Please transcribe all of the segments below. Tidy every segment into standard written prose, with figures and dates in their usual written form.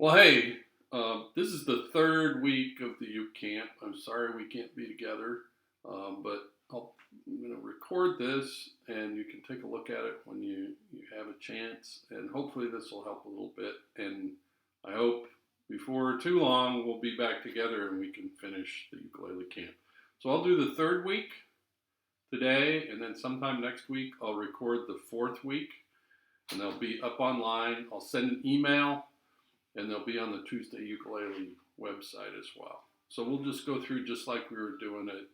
Well, hey, this is the third week of the Uke Camp. I'm sorry we can't be together, but I'm going to record this and you can take a look at it when you have a chance. And hopefully, this will help a little bit. And I hope before too long we'll be back together and we can finish the ukulele camp. So I'll do the third week today, and then sometime next week I'll record the fourth week, and they'll be up online. I'll send an email, and they'll be on the Tuesday Ukulele website as well. So we'll just go through just like we were doing it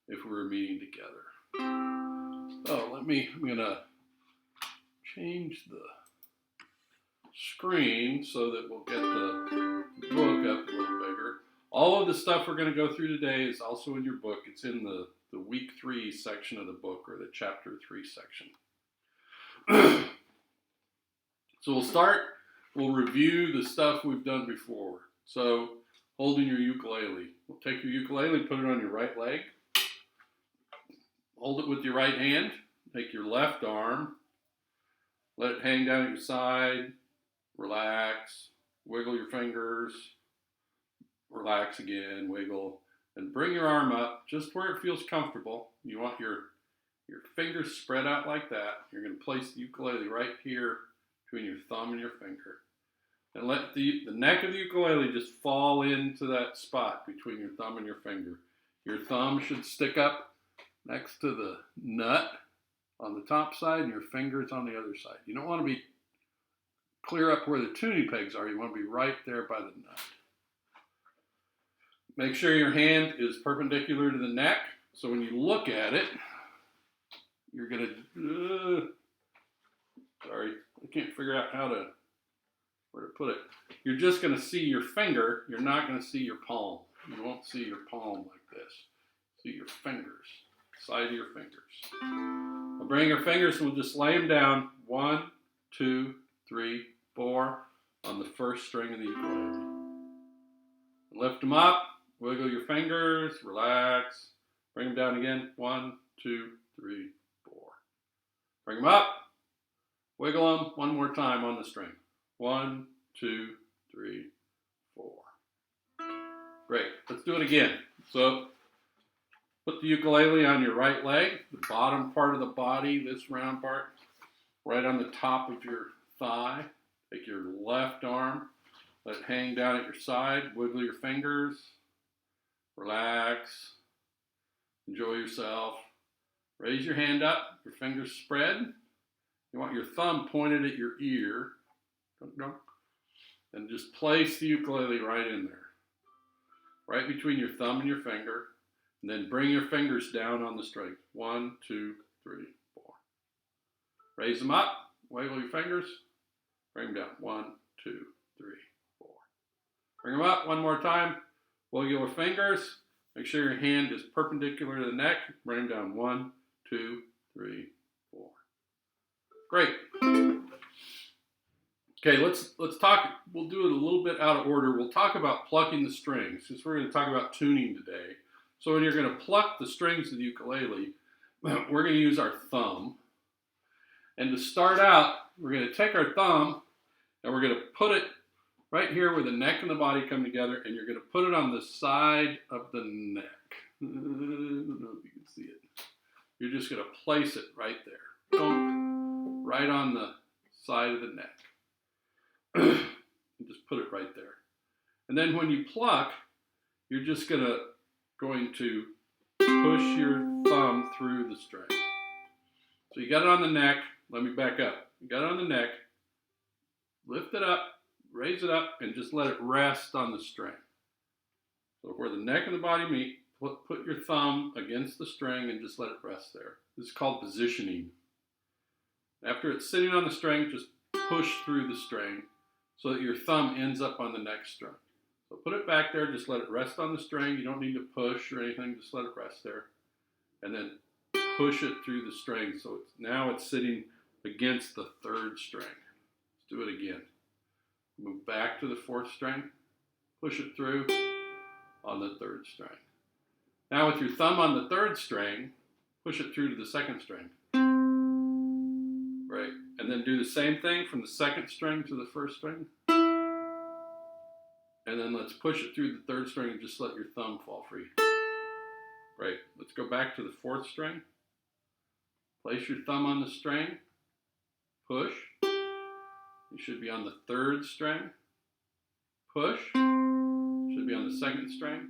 if we were meeting together. So I'm going to change the screen so that we'll get the book up a little bigger. All of the stuff we're going to go through today is also in your book. It's in the week 3 section of the book, or the chapter 3 section. So we'll review the stuff we've done before. So holding your ukulele. We'll take your ukulele, put it on your right leg. Hold it with your right hand. Take your left arm. Let it hang down at your side. Relax. Wiggle your fingers. Relax again. Wiggle. And bring your arm up just where it feels comfortable. You want your fingers spread out like that. You're going to place the ukulele right here between your thumb and your finger. And let the neck of the ukulele just fall into that spot between your thumb and your finger. Your thumb should stick up next to the nut on the top side, and your fingers on the other side. You don't want to be clear up where the tuning pegs are. You want to be right there by the nut. Make sure your hand is perpendicular to the neck, so when you look at it, you're going to, sorry, I can't figure out where to put it. You're just going to see your finger. You're not going to see your palm. You won't see your palm like this. See your fingers, side of your fingers. We'll bring your fingers, we'll just lay them down. 1, 2, 3, 4 on the first string of the ukulele. Lift them up. Wiggle your fingers, relax. Bring them down again. 1, 2, 3, 4. Bring them up. Wiggle them one more time on the string. 1, 2, 3, 4. Great. Let's do it again. So put the ukulele on your right leg, the bottom part of the body, this round part, right on the top of your thigh. Take your left arm, let it hang down at your side. Wiggle your fingers. Relax. Enjoy yourself. Raise your hand up. Your fingers spread. You want your thumb pointed at your ear. And just place the ukulele right in there. Right between your thumb and your finger. And then bring your fingers down on the string. 1, 2, 3, 4. Raise them up. Wiggle your fingers. Bring them down. 1, 2, 3, 4. Bring them up one more time. Wiggle your fingers. Make sure your hand is perpendicular to the neck. Bring them down. 1, 2, 3, 4. Great. Okay, let's talk. We'll do it a little bit out of order. We'll talk about plucking the strings, since we're going to talk about tuning today. So when you're going to pluck the strings of the ukulele, we're going to use our thumb. And to start out, we're going to take our thumb and we're going to put it right here where the neck and the body come together, and you're going to put it on the side of the neck. I don't know if you can see it. You're just going to place it right there. Right on the side of the neck. Just put it right there. And then when you pluck, you're just going to push your thumb through the string. So you got it on the neck. Let me back up. You got it on the neck. Lift it up. Raise it up and just let it rest on the string. So where the neck and the body meet, put your thumb against the string and just let it rest there. This is called positioning. After it's sitting on the string, just push through the string so that your thumb ends up on the next string. So put it back there, just let it rest on the string. You don't need to push or anything, just let it rest there. And then push it through the string so now it's sitting against the third string. Let's do it again. Move back to the fourth string, push it through on the third string. Now with your thumb on the third string, push it through to the second string. Right, and then do the same thing from the second string to the first string. and then let's push it through the third string and just let your thumb fall free. Great. Let's go back to the fourth string. Place your thumb on the string, push. You should be on the third string, push. Should be on the second string,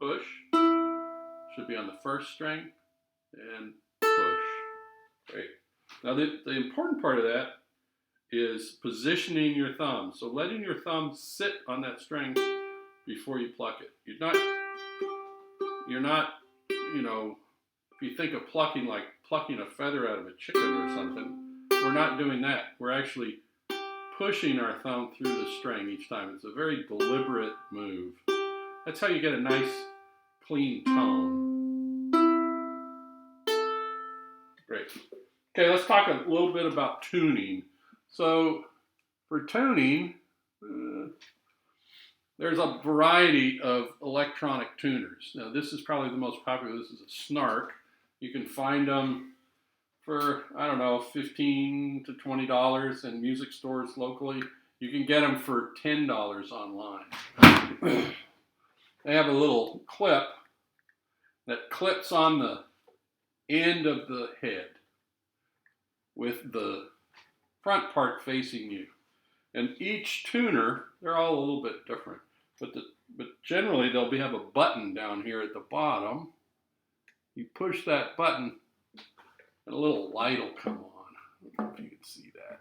push. Should be on the first string, and push. Great. Now the important part of that is positioning your thumb. So letting your thumb sit on that string before you pluck it. You're not, you know, if you think of plucking like plucking a feather out of a chicken or something, we're not doing that. We're actually pushing our thumb through the string each time. It's a very deliberate move. That's how you get a nice, clean tone. Great. Okay, let's talk a little bit about tuning. So for tuning, there's a variety of electronic tuners. Now this is probably the most popular. This is a Snark. You can find them for, I don't know, $15 to $20 in music stores locally. You can get them for $10 online. They have a little clip that clips on the end of the head with the front part facing you. And each tuner, they're all a little bit different, but generally they'll have a button down here at the bottom. You push that button and a little light will come on. I don't know if you can see that.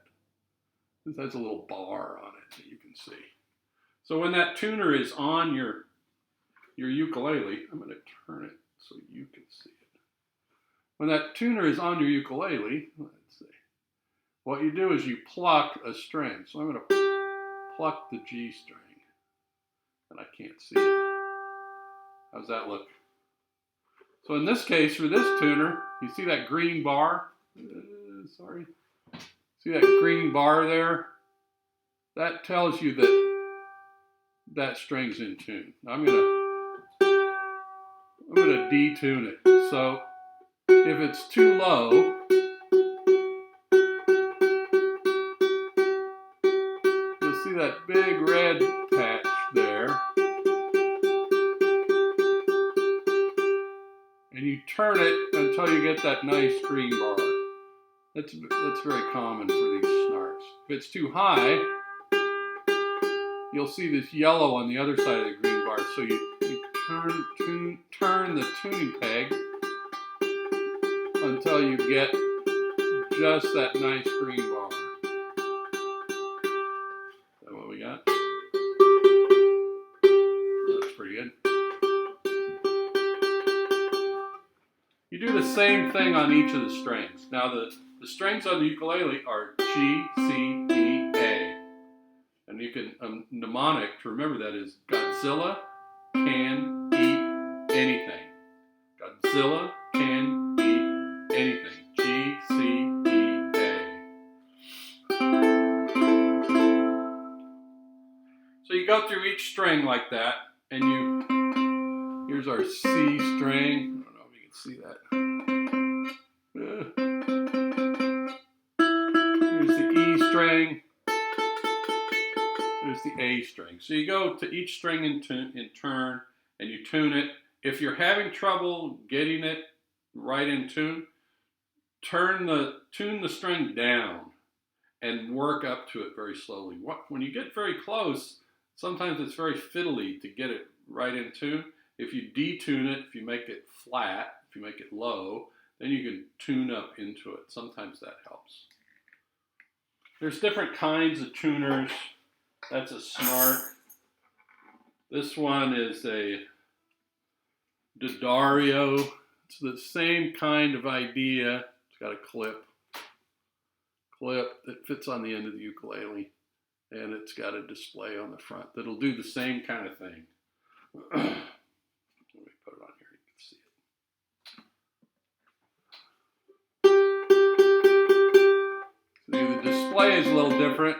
This has a little bar on it that you can see. So when that tuner is on your ukulele, I'm going to turn it so you can see it. When that tuner is on your ukulele, let's see, what you do is you pluck a string. So I'm going to pluck the G string, and I can't see it. How's that look? So in this case, for this tuner, you see that green bar? Sorry. See that green bar there? That tells you that that string's in tune. I'm gonna detune it. So if it's too low, you'll see that big red patch there. And you turn it until you get that nice green bar. That's very common for these Snarks. If it's too high, you'll see this yellow on the other side of the green bar. So you turn the tuning peg until you get just that nice green bar. Is that what we got? That's pretty good. You do the same thing on each of the strings. Now the strings on the ukulele are G, C, E, A. And you can, mnemonic to remember that is Godzilla can eat anything. Godzilla can eat anything. G, C, E, A. So you go through each string like that, and here's our C string. I don't know if you can see that. Here's the E string. There's the A string. So you go to each string in turn, and you tune it. If you're having trouble getting it right in tune, tune the string down and work up to it very slowly. When you get very close, sometimes it's very fiddly to get it right in tune. If you detune it, if you make it flat, if you make it low, then you can tune up into it. Sometimes that helps. There's different kinds of tuners. That's a Snark. This one is a D'Addario. It's the same kind of idea. It's got a clip that fits on the end of the ukulele, and it's got a display on the front that'll do the same kind of thing. Let me put it on here, you can see it. See, the display is a little different,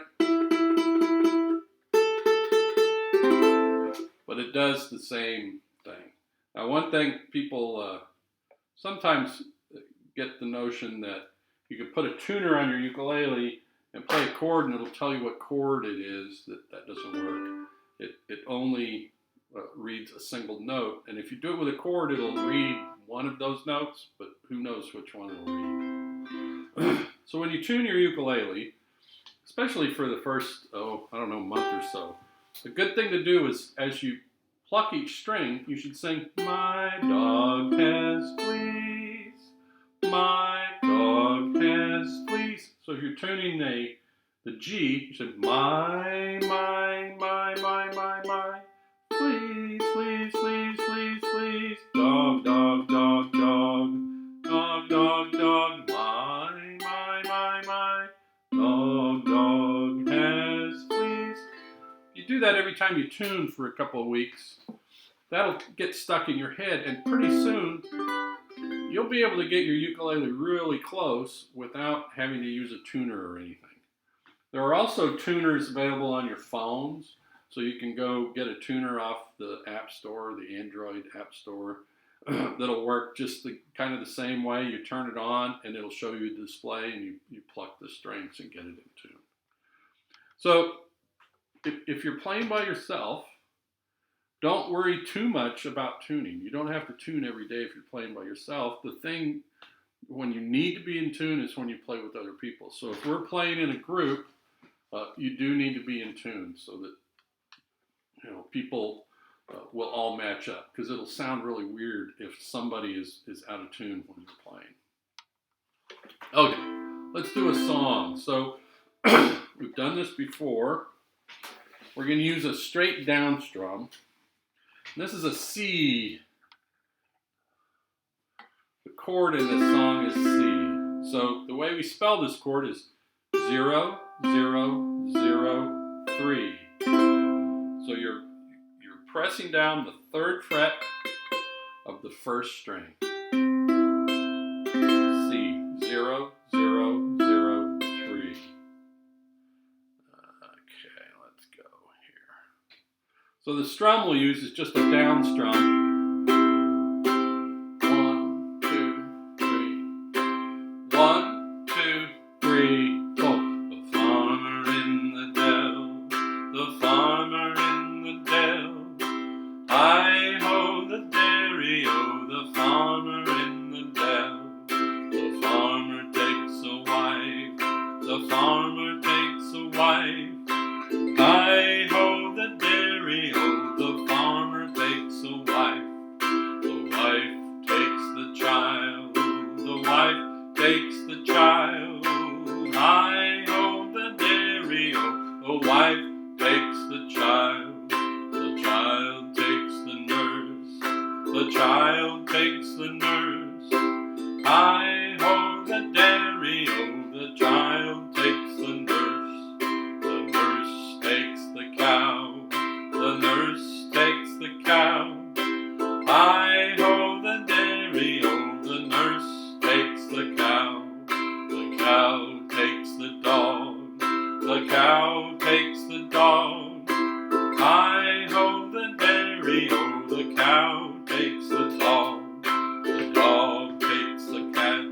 but it does the same thing. Now, one thing people sometimes get the notion that you can put a tuner on your ukulele and play a chord and it'll tell you what chord it is. That doesn't work. it only reads a single note. And if you do it with a chord, it'll read one of those notes, but who knows which one it'll read. So when you tune your ukulele, especially for the first, month or so, the good thing to do is as you pluck each string, you should sing, my dog has fleas, my dog has fleas. So if you're tuning the G, you should my, fleas, fleas, fleas, fleas, fleas, dog, dog, dog, dog, dog, dog, dog, my, dog, dog has fleas. You do that every time you tune for a couple of weeks, that'll get stuck in your head, and pretty soon you'll be able to get your ukulele really close without having to use a tuner or anything. There are also tuners available on your phones, so you can go get a tuner off the App Store, the Android App Store, that'll work just kind of the same way. You turn it on and it'll show you the display, and you pluck the strings and get it in tune. So if you're playing by yourself, don't worry too much about tuning. You don't have to tune every day if you're playing by yourself. The thing when you need to be in tune is when you play with other people. So if we're playing in a group, you do need to be in tune so that people will all match up, because it'll sound really weird if somebody is out of tune when you're playing. Okay, let's do a song. So we've done this before. We're going to use a straight down strum. This is a C. The chord in this song is C. So the way we spell this chord is 0, 0, 0, 3. So you're pressing down the 3rd fret of the 1st string. C, 0, 0, 0, 3. Okay, let's go here. So the strum we'll use is just a down strum. 1, 2, 3. 1, 2, 3, 4. The farmer in the dell, the farmer in the dell. Hi-ho the dairy-o, the farmer in the dell. The farmer takes a wife, the farmer takes a wife. Hi-ho the dairy-o, the farmer takes a wife. The wife takes the child, the wife takes the child. Hi-ho the dairy-o, the wife takes the child. The child takes the nurse, the child takes the nurse. Hi-ho the dairy-o, the child takes the nurse. The nurse takes the cow, the nurse takes the cow. Hi-ho the dairy-o, the nurse takes the cow. The cow takes the dog, the cow takes the dog. Hi-ho the dairy-o, the cow takes the dog. The dog takes the cat,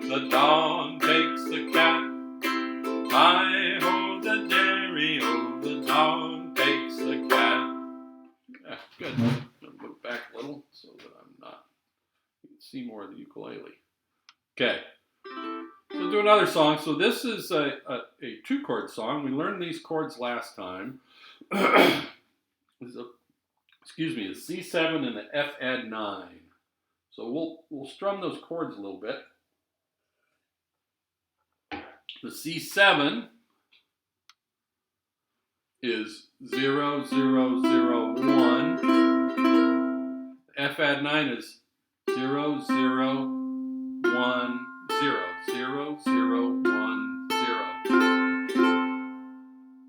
the dog takes the cat. Hi-ho the dairy-o, the dog takes the cat. Yeah, good. I'm going to move back a little so that you can see more of the ukulele. Okay. So we'll do another song. So this is a 2-chord song. We learned these chords last time. This is a C7 and the F add 9. So we'll strum those chords a little bit. The C7 is 0, 0, 0, 1. The F add 9 is 0, 0, 1, 0. 0, 0, 1, 0.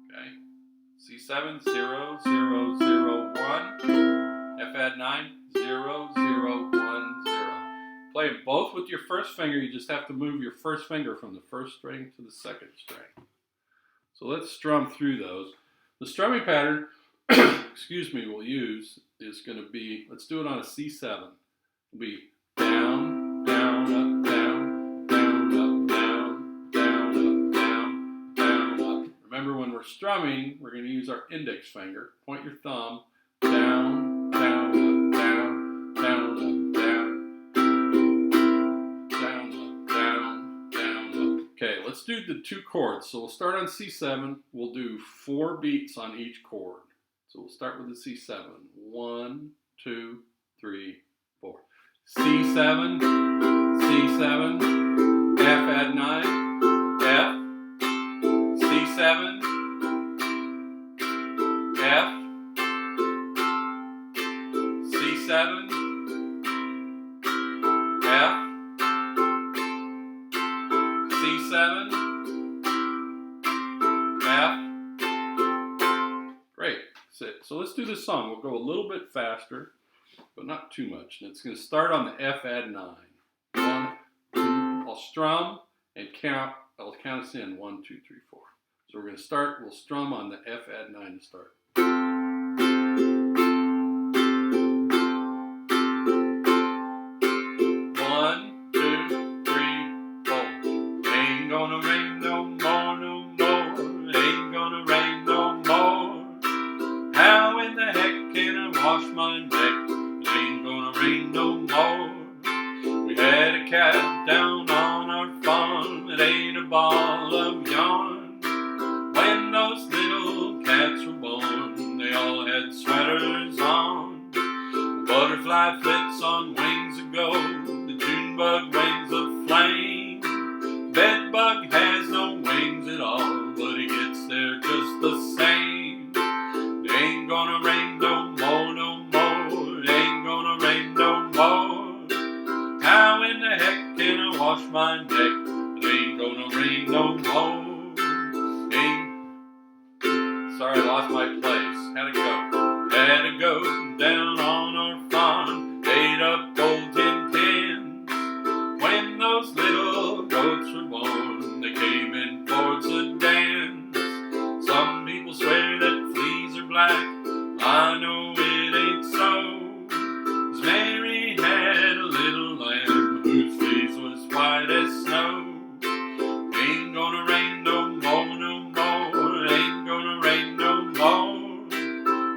Okay. C7, 0, 0, 0, 1. F add 9, 0, 0, 1, 0. Play them both with your first finger. You just have to move your first finger from the 1st string to the 2nd string. So let's strum through those. The strumming pattern, we'll use is going to be, let's do it on a C7. It'll be down, down, up, down, down, up, down, down, up, down, down, up. remember when we're strumming, we're going to use our index finger. Point your thumb down, down, up, down, down, up, down, down, up, down, down, up. Okay, let's do the 2 chords. So we'll start on C7. We'll do 4 beats on each chord. So we'll start with the C7. 1, 2, 3, 4. C7, C7, F add 9, F, C7, F, C7, F, C7, F. Great. So let's do this song. We'll go a little bit faster, but not too much. And it's going to start on the F add 9. 1, 2. I'll strum and count. I'll count us in. 1, 2, 3, 4. So we're going to start. We'll strum on the F add 9 to start. 1, 2, 3, 4. Ain't gonna rain no more, no more. Ain't gonna rain no more. How in the heck can I wash my neck? It ain't gonna rain no more. We had a cat down on our farm that ate a ball of yarn. When those little cats were born, they all had sweaters on. The butterfly flits on wings of gold, the June bug wings of flame. The bed bug has no wings at all, but he gets there just the same. It ain't gonna rain no more, no more. It ain't gonna rain no more. How in the heck can I wash my neck? It ain't gonna rain no more. Sorry, I lost my place. How'd it go? Had to go down on our farm, ate up old tin cans. When those little goats were born, they came in for to dance. Some people swear that fleas are black. I know it ain't so. 'Cause Mary had a little lamb whose fleece was white as snow. Ain't gonna rain no more, no more. Ain't gonna rain no more.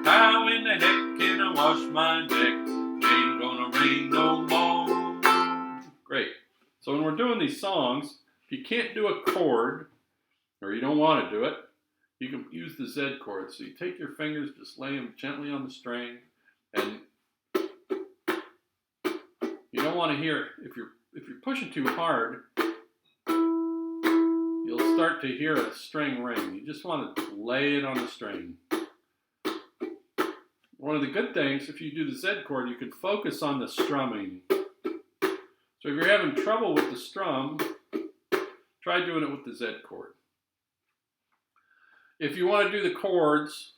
How in the heck can I wash my neck? Ain't gonna rain no more. Great. So when we're doing these songs, if you can't do a chord, or you don't want to do it, you can use the Z chord. So you take your fingers, just lay them gently on the string, and you don't want to hear it. If you're pushing too hard, you'll start to hear a string ring. You just want to lay it on the string. One of the good things, if you do the Z chord, you can focus on the strumming. So if you're having trouble with the strum, try doing it with the Z chord. If you want to do the chords,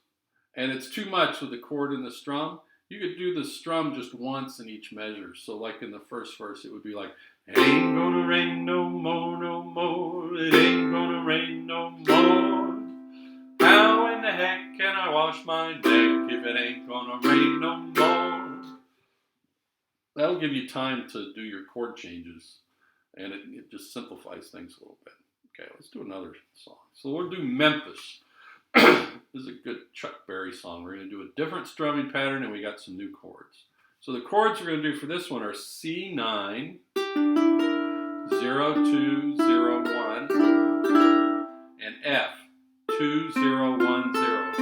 and it's too much with the chord and the strum, you could do the strum just once in each measure. So like in the first verse, it would be like, ain't gonna rain no more, no more. It ain't gonna rain no more. How in the heck can I wash my neck if it ain't gonna rain no more? That'll give you time to do your chord changes, and it just simplifies things a little bit. Okay, let's do another song. So we'll do Memphis. This is a good Chuck Berry song. We're going to do a different strumming pattern, and we got some new chords. So the chords we're going to do for this one are C9, 0, 2, 0, 1, and F, 2, 0, 1, 0.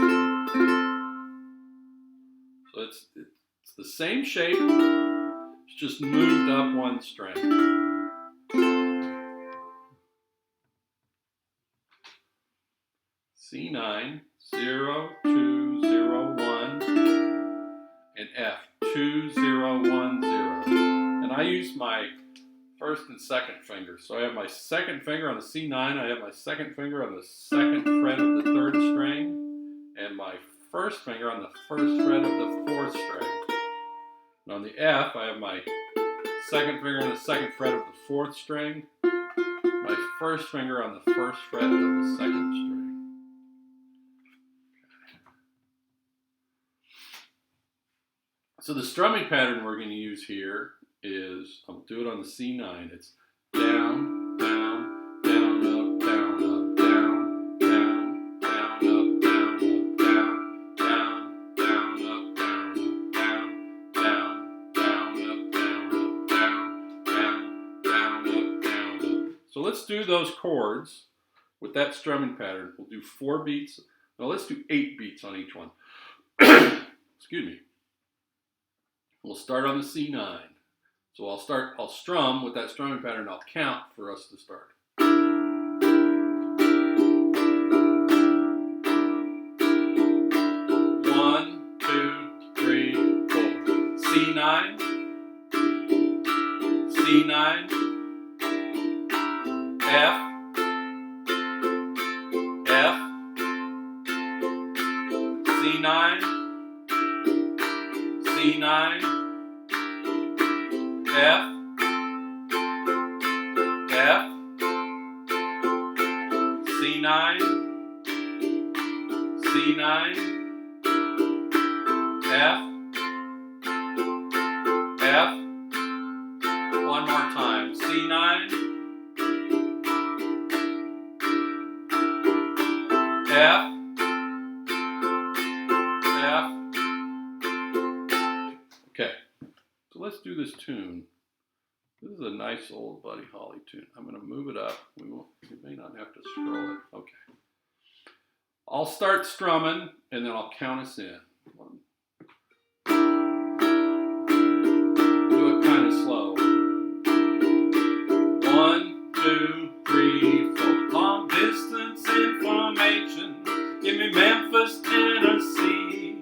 So it's the same shape, it's just moved up one string. C9, 0, 2, 0, 1, and F, 2, 0, 1, 0. And I use my first and second finger. So I have my second finger on the C9, I have my second finger on the second fret of the third string, and my first finger on the first fret of the fourth string. And on the F, I have my second finger on the second fret of the fourth string, my first finger on the first fret of the second string. So the strumming pattern we're going to use here is, I'll do it on the C9. It's down, down, down, up, down, up, down, down, down, let's do those chords with that strumming pattern. We'll do 4 beats. No, let's do 8 beats on each one. Excuse me. We'll start on the C9. So I'll strum with that strumming pattern. I'll count for us to start. 1, 2, 3, 4. C9, C9, F, F, C9, C9, F, F, C9, C9, F, F, one more time, C9, F, F. Okay, so let's do this tune. This is a nice old Buddy Holly tune. I'm going to move it up. We may not have to scroll it. Okay. I'll start strumming, and then I'll count us in. Do it kind of slow. 1, 2, 3, 4. Long distance information. Give me Memphis, Tennessee.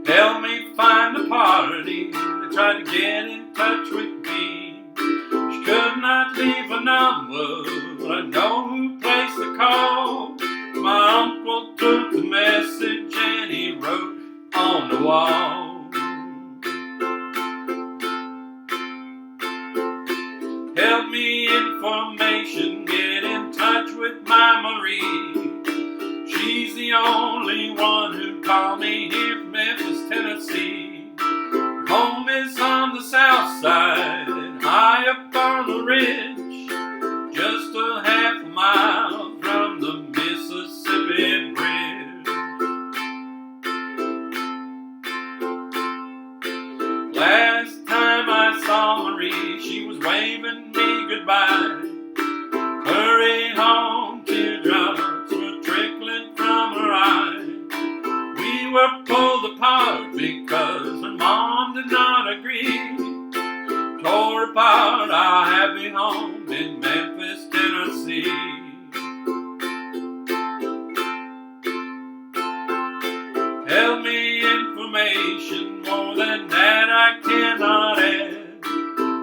Help me find a party. They tried to get in touch with me. She could not leave a number, but I know who placed the call. My uncle took the message and he wrote on the wall. Help me information, get in touch with my Marie. She's the only one who called me here from Memphis, Tennessee. Home is on the south side, high up on the ridge, just a half a mile from the Mississippi Bridge. Last time I saw Marie, she was waving me goodbye. Hurry home, teardrops were trickling from her eyes. We were pulled apart because her mom did not agree. Tore apart our happy home in Memphis, Tennessee. Help me information, more than that I cannot add.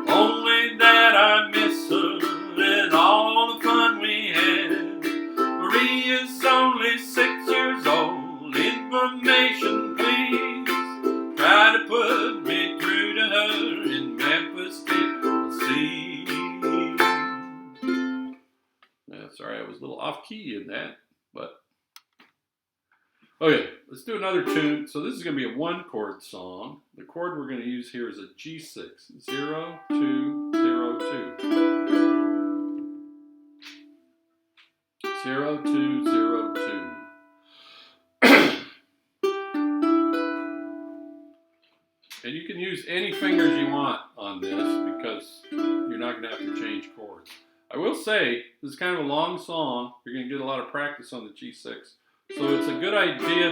Only that I miss her and all the fun we had. Marie is only 6 years old. Information, please. Try to put me through to her in Memphis, Tennessee. Sorry, I was a little off key in that, but okay, let's do another tune. So this is going to be a 1-chord song. The chord we're going to use here is a G6, 0, 2, 0, 2. 0, 2, 0, 2. And you can use any fingers you want on this because you're not going to have to change chords. I will say, this is kind of a long song. You're going to get a lot of practice on the G6. So it's a good idea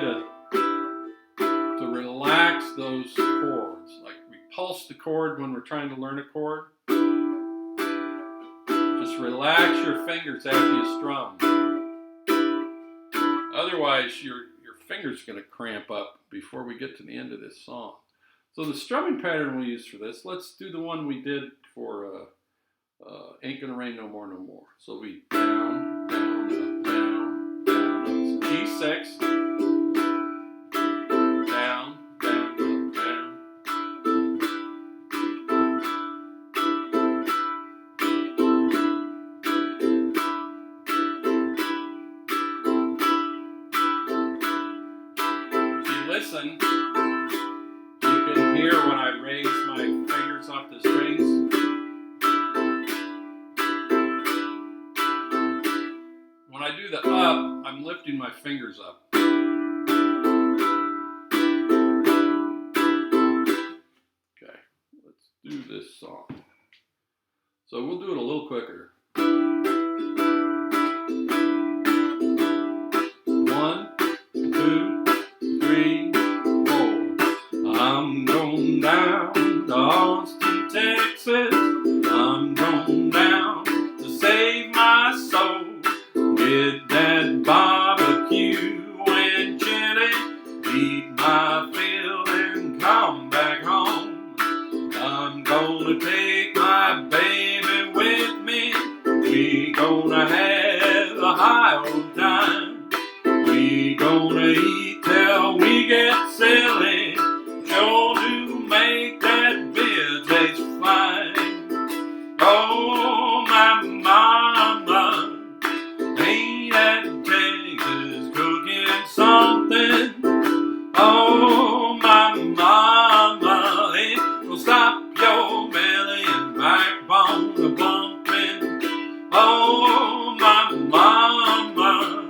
to relax those chords. Like we pulse the chord when we're trying to learn a chord. Just relax your fingers after you strum. Otherwise, your finger's going to cramp up before we get to the end of this song. So the strumming pattern we use for this, let's do the one we did for Ain't Gonna Rain No More, No More. So we down, down, down, down, G6, down, down, down. If you listen, you can hear when I raise my fingers off the strings. When I do the up, I'm lifting my fingers up. Okay, let's do this song. So we'll do it a little quicker. 1, 2, 3, 4. I'm going down to Austin, Texas. I'm going down to save my soul. Get that barbecue and chili, eat my fill and come back home. I'm gonna take my baby with me. We gonna have a high old time. We gonna eat till we get silly. Sure to make that beer taste fine. Oh, my mama, ain't that Texas cooking something? Oh, my mama, it will stop your belly and backbone a bumping. Oh, my mama,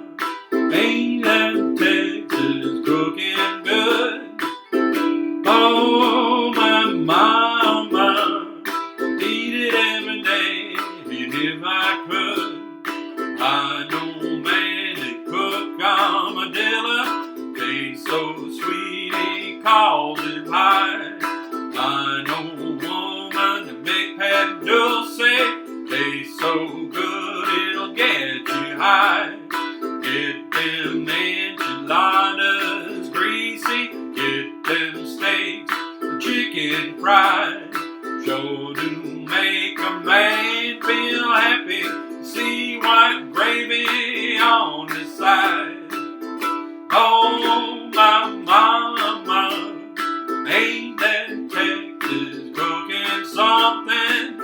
ain't that Texas cooking good? Oh, my mama, eat it every day if I could. I know a man that cook armadillo, tastes so sweet he calls it pie. I know a woman that make that dulce, tastes so good it'll get you high. Get them enchiladas greasy, get them steaks, chicken fried. Sure do make a man feel happy, see white gravy on the side. Oh, my mama, ain't that Texas cooking something?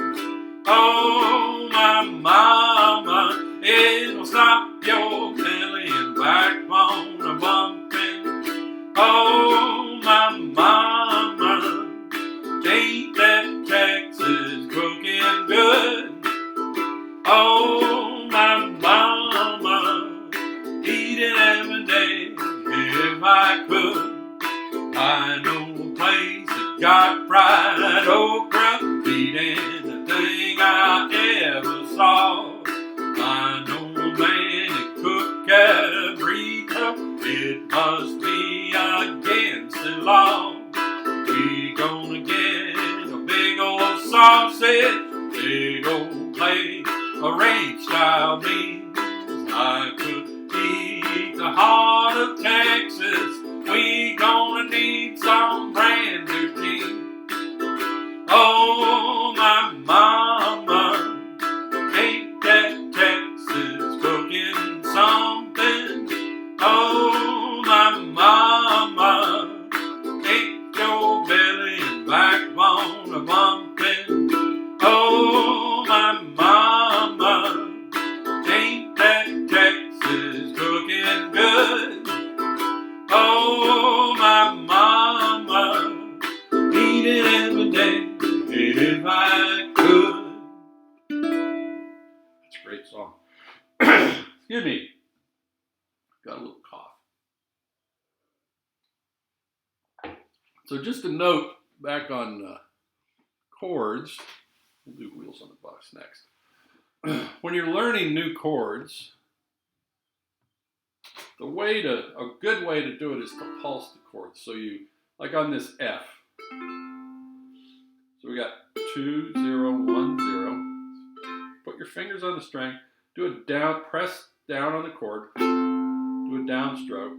Oh, my mama, it'll stop your belly and backbone a bumping. Oh, my mama, ain't that Texas cooking good? Oh, my mama, eat it every day if I could. I know a place that got fried okra, beating the thing I ever saw. I know a man that cook cabrito, it must be against the law. We gonna get a big old sausage, big old plate of ranch style beans. I could eat the heart of Texas. We gonna need some brand new team. Oh, my mama, ain't that Texas cooking something? Oh, my mama, ain't your belly and backbone a bumping? Oh, my mama, ain't that Texas cooking good? Oh, my mama, eat it every day if I could. That's a great song. Excuse me. Got a little cough. So just a note back on chords. We'll do Wheels on the Bus next. When you're learning new chords, a good way to do it is to pulse the chords. So you, like on this F. So we got 2, 0, 1, 0. Put your fingers on the string, do a down, press down on the chord, do a downstroke,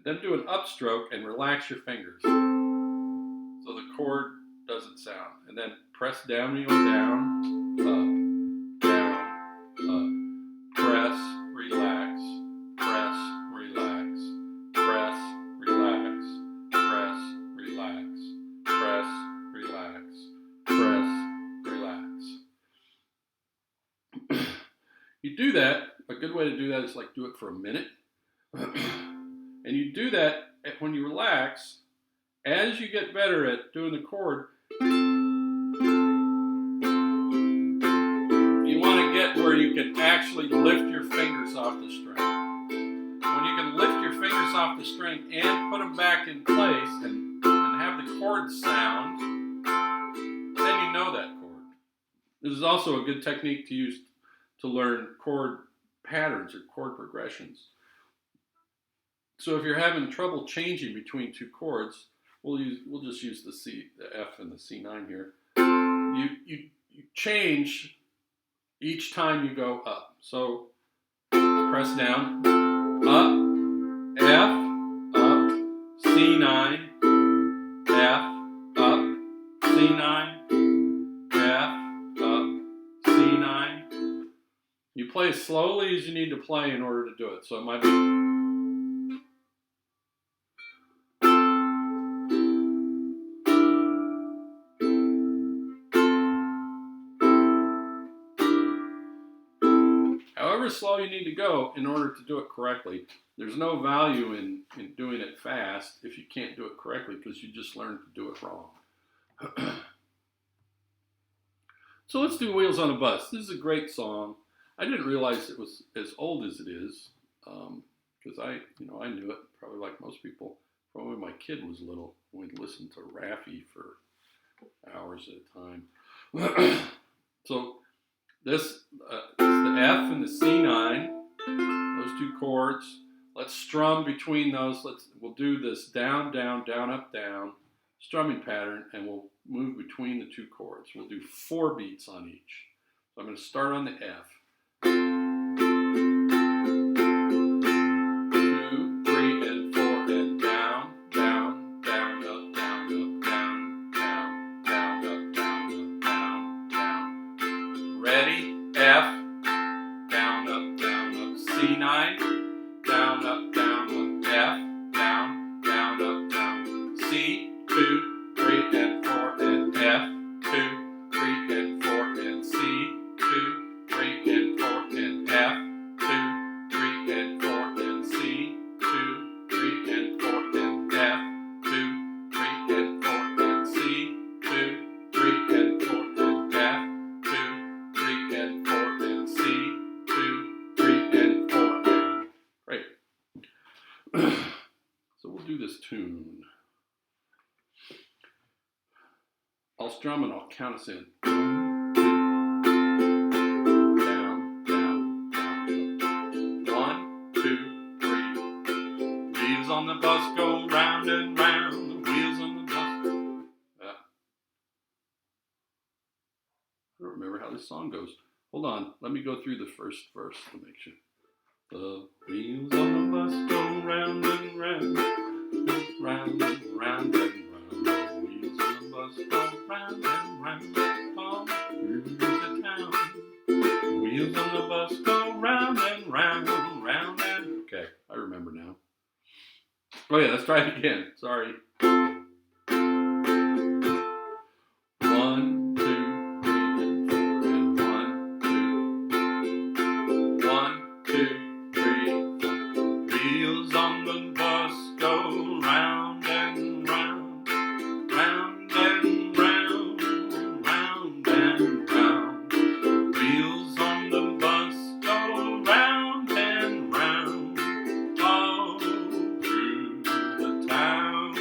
then do an upstroke and relax your fingers so the chord doesn't sound. And then press down when you go down, up, press, relax, press, relax, press, relax, press, relax, press, relax, press, relax. You do that, a good way to do that is like do it for a minute. And you do that when you relax. As you get better at doing the chord, you want to get where you can actually lift your fingers off the string. When you can lift your fingers off the string and put them back in place and have the chord sound, then you know that chord. This is also a good technique to use to learn chord patterns or chord progressions. So if you're having trouble changing between two chords, we'll just use the F and the C9 here. You change each time you go up. So press down, up, F, up, C9, F, up, C9, F, up, C9. You play as slowly as you need to play in order to do it. So it might be. However slow you need to go in order to do it correctly. There's no value in doing it fast if you can't do it correctly because you just learned to do it wrong. So let's do Wheels on a Bus. This is a great song. I didn't realize it was as old as it is because I knew it probably like most people from when my kid was little. We'd listen to Raffi for hours at a time. So this it's the F and the C9, those two chords. Let's strum between those. We'll do this down, down, down, up, down strumming pattern, and we'll move between the two chords. We'll do 4 beats on each. So I'm going to start on the F. 2, 3, and 4, and down, down, down, up, down, up, down, down, down, up, down, up, down, down. Ready? F, down, up, C9, down, up, F, down, down, up, down, C, 2, 3, and 4, and F, 2, 3, and 4, and C, 2, 3, and 4, and F, 2, 3, and 4, and C, 2, 3, and 4, and F, 2, 3, and 4, and C, 2, 3, and 4, and F, 2, 3, and 4, and C, 2, 3, and 4, and great. So we'll do this tune. I'll strum and I'll count us in. 1, 2, down, down, down, up. 1, 2, 3. Wheels on the bus go round and round. The wheels on the bus. I don't remember how this song goes. Hold on, let me go through the first verse to make sure. The wheels on the bus go round and round, round and round and round. The wheels on the bus go round and round, all through the town. The wheels on the bus go round and round, round and. Okay, I remember now. Oh yeah, let's try it again. Sorry. 1, 2, 3, and 4, and 1, 2. 1, 2, 3, 4. Wheels on the bus go round and round, round and round, round and round. Wheels on the bus go round and round, all through the town.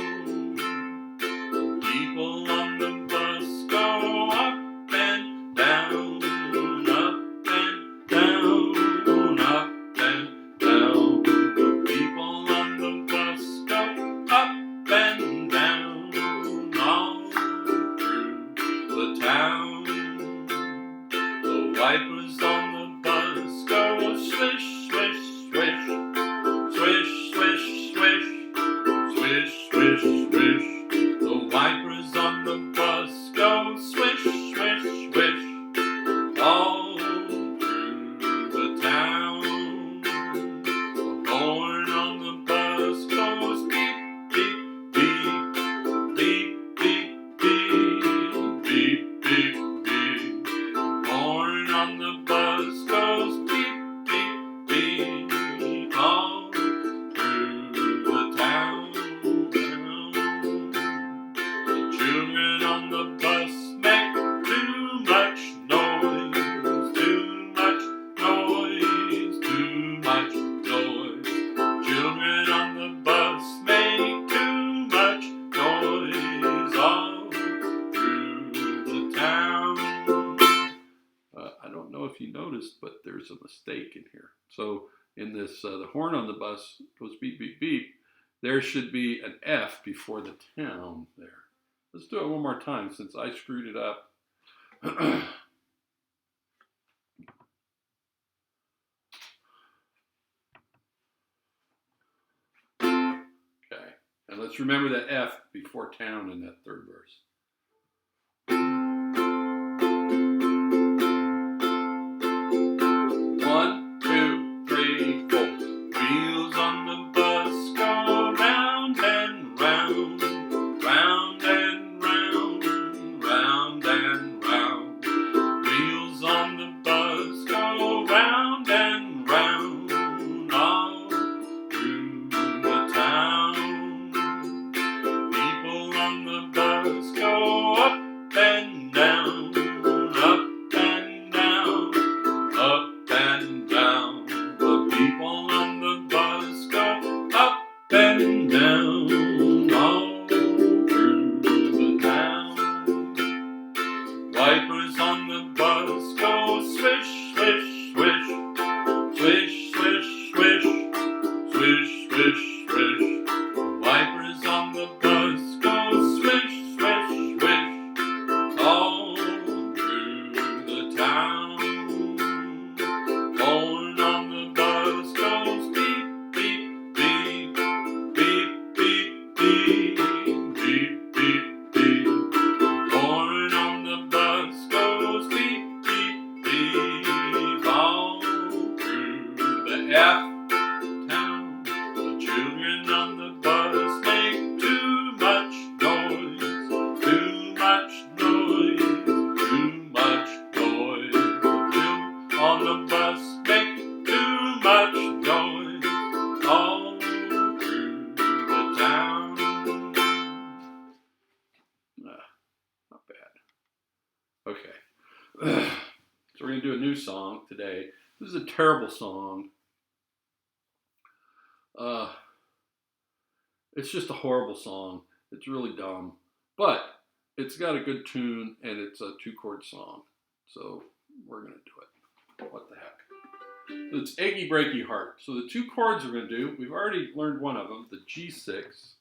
there's a mistake in here. So in this, the horn on the bus goes beep, beep, beep. There should be an F before the town there. Let's do it one more time since I screwed it up. Okay, and let's remember that F before town in that third verse. 1, 2, 3, 4. Wheels on the bus go round and round, round and round, round and round. Wheels on the bus go round and round, all through the town. People on the bus go up and down, up and down, up and down. The people on the bus go up and down, all through the town. Wipers on the bus go swish, swish, swish, swish, swish, swish, swish, swish, swish. Wipers on the bus go swish, swish, swish, all through the town. Horn on the bus goes beep, beep, beep, beep, beep, beep, beep, beep, beep. Horn on the bus goes beep, beep, beep, all through the F town. The children on the bus make too much noise, too much noise, too much noise. The children on the bus make too much noise, all through the town. Not bad. Okay. So we're going to do a new song today. This is a terrible song. It's just a horrible song. It's really dumb. But it's got a good tune and it's a 2-chord song. So we're going to do it. What the heck? It's Achy Breaky Heart. So the 2 chords we're going to do, we've already learned one of them, the G6.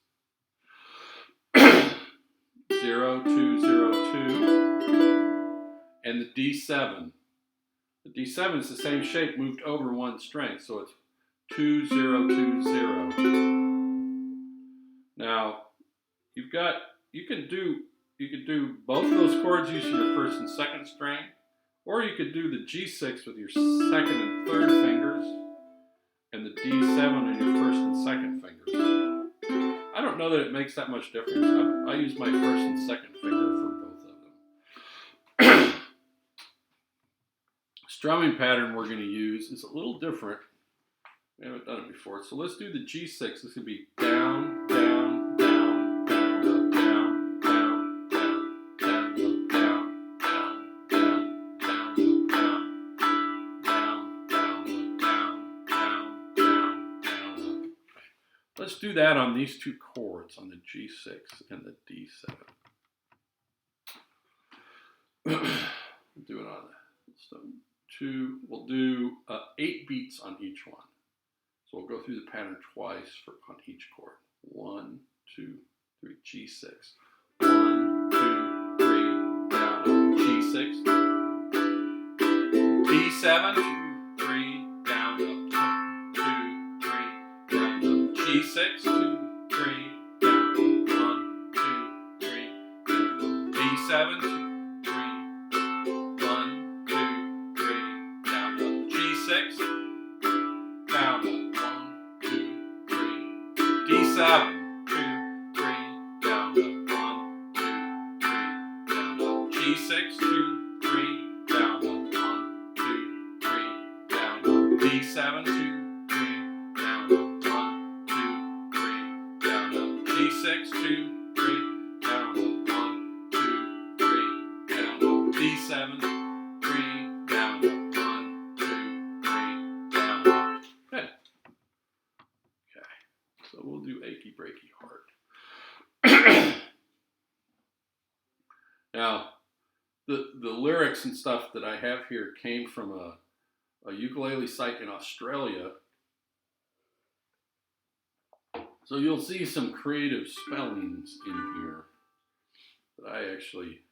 0, 2, 0, 2. And the D7. The D7 is the same shape moved over one string. So it's 2, 0, 2, 0. Now, you could do both of those chords using your first and second string, or you could do the G6 with your second and third fingers, and the D7 on your first and second fingers. I don't know that it makes that much difference. I use my first and second finger for both of them. Strumming pattern we're going to use is a little different. We haven't done it before. So let's do the G6. This is going to be down, down, down, down, up, down, down, down, down, up, down, down, down, down, up, down, down, down, up, down, down, down, down, up. Let's do that on these 2 chords, on the G6 and the D7. We'll do it on that. So we'll do 8 beats on each one. So we'll go through the pattern twice on each chord. 1, 2, 3, G6. 1, 2, 3, down, up, G6. D7, 2, 3, down, up, 2, 3, down, up, G6, 2, 3, down, up, 1, 2, 3, down, up, D7, 2, 3, 1, 2, 3, down, up, G6, down, up. D7, 2, 3, down, up, 1, 2, 3, down, up, G6, 2, 3, down, up, 1, 2, 3, down, up, D7, 2, 3, down, up, 1, 2, 3, down, up, G6, 2, 3, down, up, 1, 2, 3, down, up, D7, 3, down, up, 1, 2, 3, down, up. Good. So we'll do Achy Breaky Heart. Now, the lyrics and stuff that I have here came from a a ukulele site in Australia. So you'll see some creative spellings in here that I actually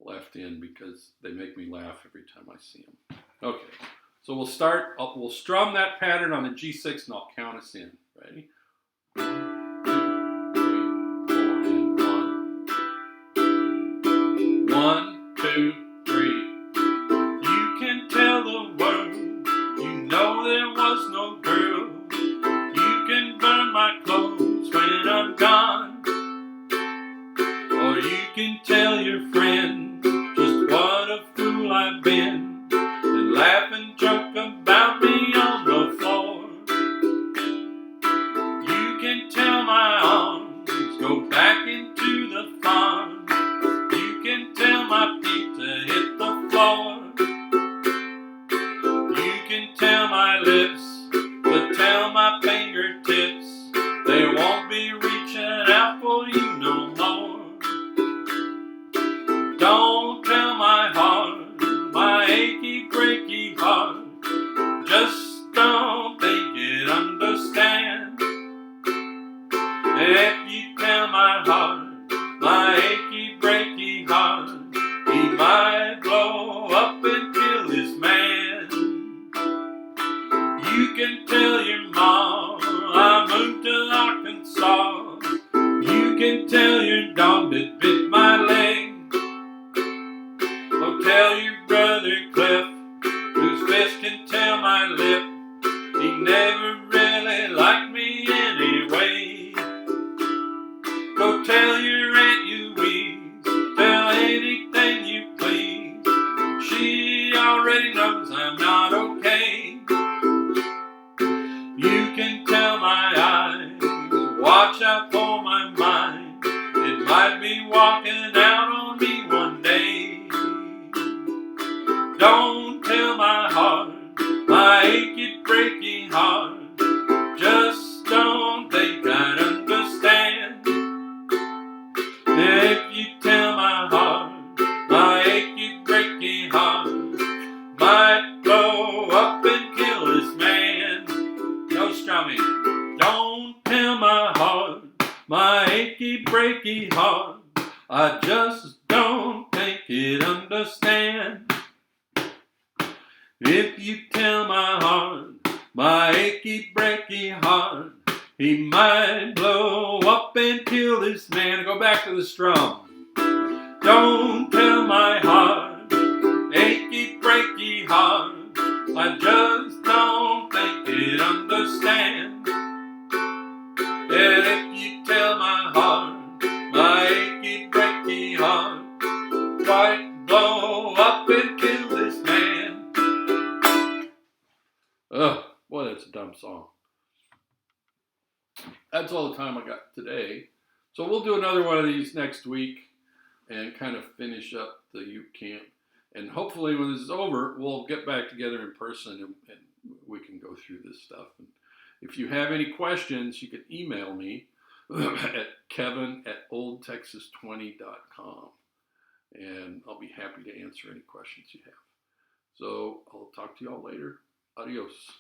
left in because they make me laugh every time I see them. Okay, so we'll start, we'll strum that pattern on the G6 and I'll count us in. Ready? 1, 2, 3, 4, and 1. 1, 2, 3. You can tell the world you know there was no girl. You can burn my clothes when I'm gone, or you can tell your friends just what a fool I've been, and laugh and joke about me on the floor. You can tell my arms go back into the farm. You can tell my feet to hit the floor. You can tell my lips to tell my fingertips they won't be reaching out for you no more. Don't tell my heart, my achy, breaky heart, just don't think it understand. If you tell my heart, my achy, breaky heart, he might blow up and kill this man. You can tell your mom I moved to Arkansas. You can tell your dog that bit my leg. Oh, tell your brother Cliff, whose fist can tell my lip, he never really liked me anyway. Go tell your Aunt Louise, tell anything you please, she already knows I'm not okay. You can tell my eyes, watch out for my mind, it might be walking out on me one day. Don't tell my heart, my achy, breaky heart, just don't think I'd understand. If you tell my heart, my achy, breaky heart, might blow up and kill this man. No strumming. Don't tell my heart, my achy, breaky heart, I just don't think it understand. If you tell my heart, my achy, breaky heart, he might blow up and kill this man. Go back to the strum. Don't tell my heart, achy, breaky heart, I just don't think it understand. And if you tell my heart, my achy, breaky heart, might blow up and kill this man. Ugh, boy, that's a dumb song. That's all the time I got today. So we'll do another one of these next week and kind of finish up the Uke Camp. And hopefully when this is over, we'll get back together in person and we can go through this stuff. And if you have any questions, you can email me at kevin@oldtexas20.com. And I'll be happy to answer any questions you have. So I'll talk to you all later. Adios.